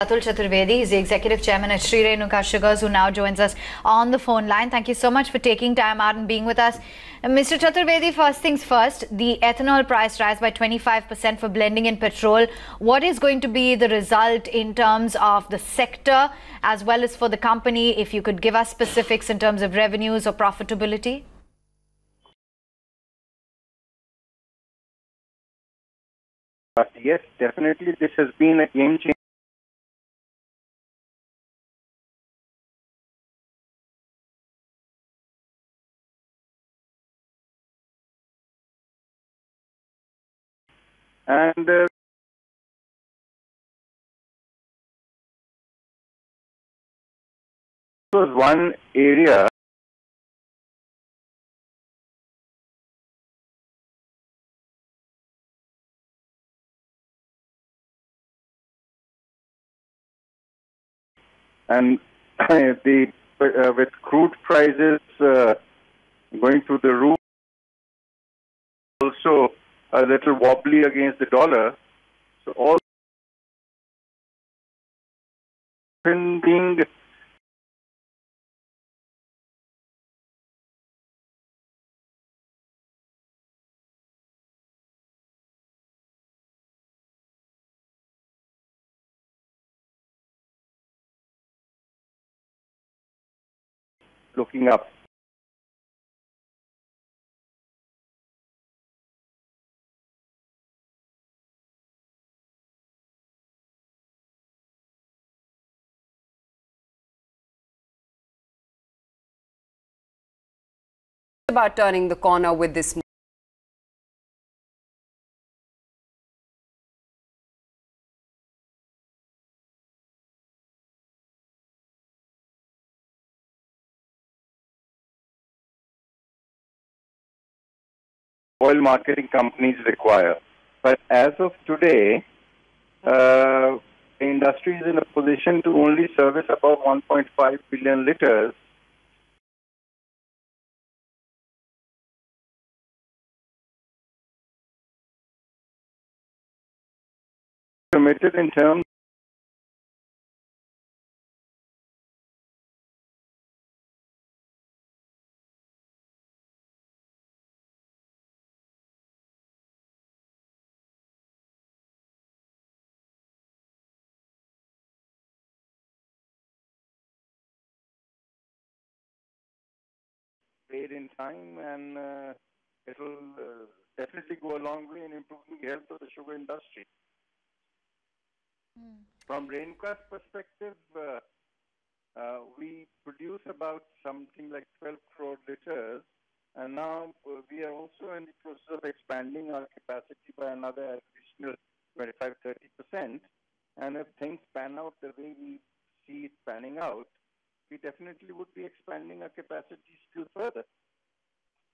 Atul Chaturvedi. He's the Executive Chairman at Shree Renuka Sugars, who now joins us on the phone line. Thank you so much for taking time out and being with us. Mr. Chaturvedi, first things first, the ethanol price rise by 25% for blending in petrol. What is going to be the result in terms of the sector as well as for the company? If you could give us specifics in terms of revenues or profitability. Yes, definitely this has been a game changer. And was one area and the with crude prices going through the roof, also a little wobbly against the dollar. So all being looking up. About turning the corner with this Oil marketing companies require. But as of today, the industry is in a position to only service about 1.5 billion liters. Committed in terms paid in time, and it will definitely go a long way in improving the health of the sugar industry. From Renuka's perspective, we produce about something like 12 crore liters, and now we are also in the process of expanding our capacity by another additional 25-30%. And if things pan out the way we see it panning out, we definitely would be expanding our capacity still further.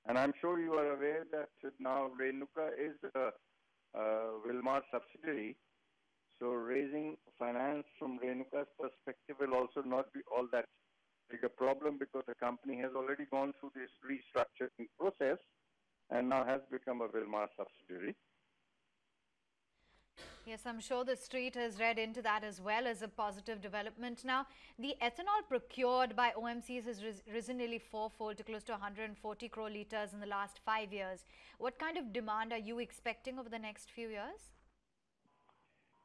And I'm sure you are aware that now Renuka is a Wilmar subsidiary. So raising finance from Renuka's perspective will also not be all that big a problem, because the company has already gone through this restructuring process and now has become a Wilmar subsidiary. Yes, I'm sure the street has read into that as well as a positive development. Now, the ethanol procured by OMCs has risen nearly fourfold to close to 140 crore litres in the last 5 years. What kind of demand are you expecting over the next few years?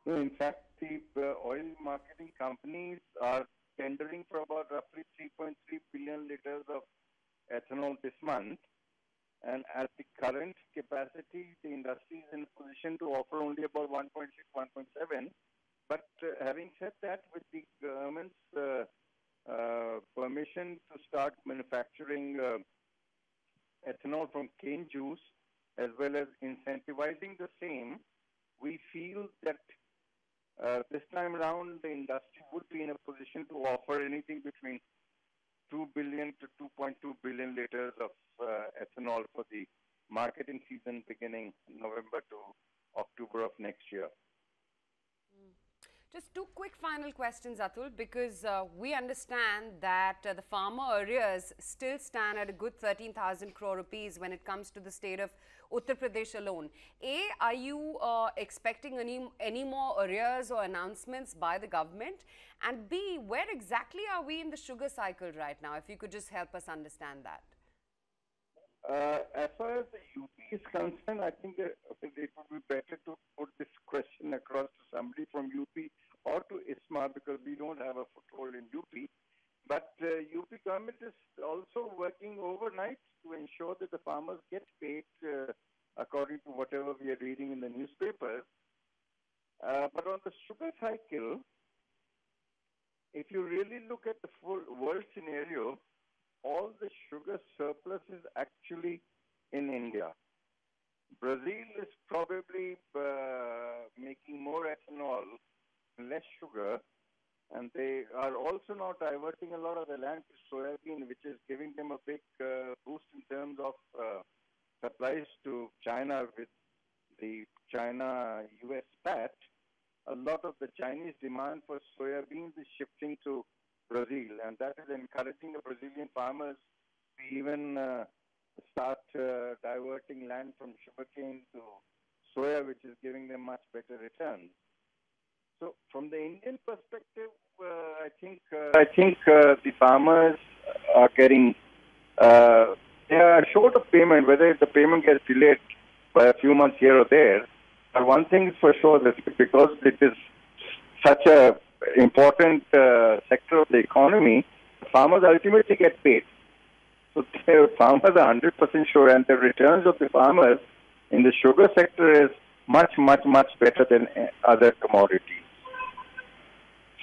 In fact, the oil marketing companies are tendering for about roughly 3.3 billion liters of ethanol this month. And at the current capacity, the industry is in a position to offer only about 1.6, 1.7. But having said that, with the government's permission to start manufacturing ethanol from cane juice, as well as incentivizing the same, we feel that this time around the industry would be in a position to offer anything between 2 billion to 2.2 billion liters of ethanol for the marketing season beginning November to October of next year. Just two quick final questions, Atul, because we understand that the farmer arrears still stand at a good 13,000 crore rupees when it comes to the state of Uttar Pradesh alone. A, are you expecting any more arrears or announcements by the government? And B, where exactly are we in the sugar cycle right now? If you could just help us understand that. As far as the UP is concerned, I think it would be better to put this question across to somebody from UP or to ISMA, because we don't have a foothold in UP. But UP government is also working overnight to ensure that the farmers get paid according to whatever we are reading in the newspapers. But on the sugar cycle, if you really look at the full world scenario, all the sugar surplus is actually in India. Brazil is probably making more ethanol, less sugar, and they are also now diverting a lot of the land to soybean, which is giving them a big boost in terms of supplies to China with the China-US spat. A lot of the Chinese demand for soybeans is shifting to Brazil, and that is encouraging the Brazilian farmers to even start diverting land from sugarcane to soya, which is giving them much better returns. So, from the Indian perspective, I think the farmers are getting they are short of payment. Whether the payment gets delayed by a few months here or there, but one thing is for sure, that because it is such a important sector of the economy, the farmers ultimately get paid. So the farmers are 100% sure, and the returns of the farmers in the sugar sector is much better than other commodities.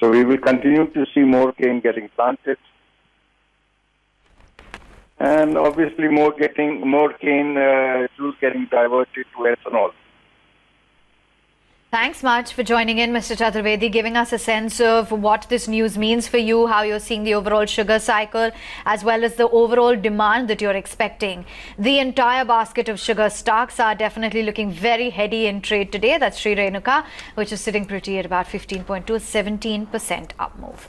So we will continue to see more cane getting planted, and obviously more cane juice getting diverted to ethanol. Thanks much for joining in, Mr. Chaturvedi, giving us a sense of what this news means for you, how you're seeing the overall sugar cycle, as well as the overall demand that you're expecting. The entire basket of sugar stocks are definitely looking very heady in trade today. That's Shree Renuka, which is sitting pretty at about 15.2, 17% up move.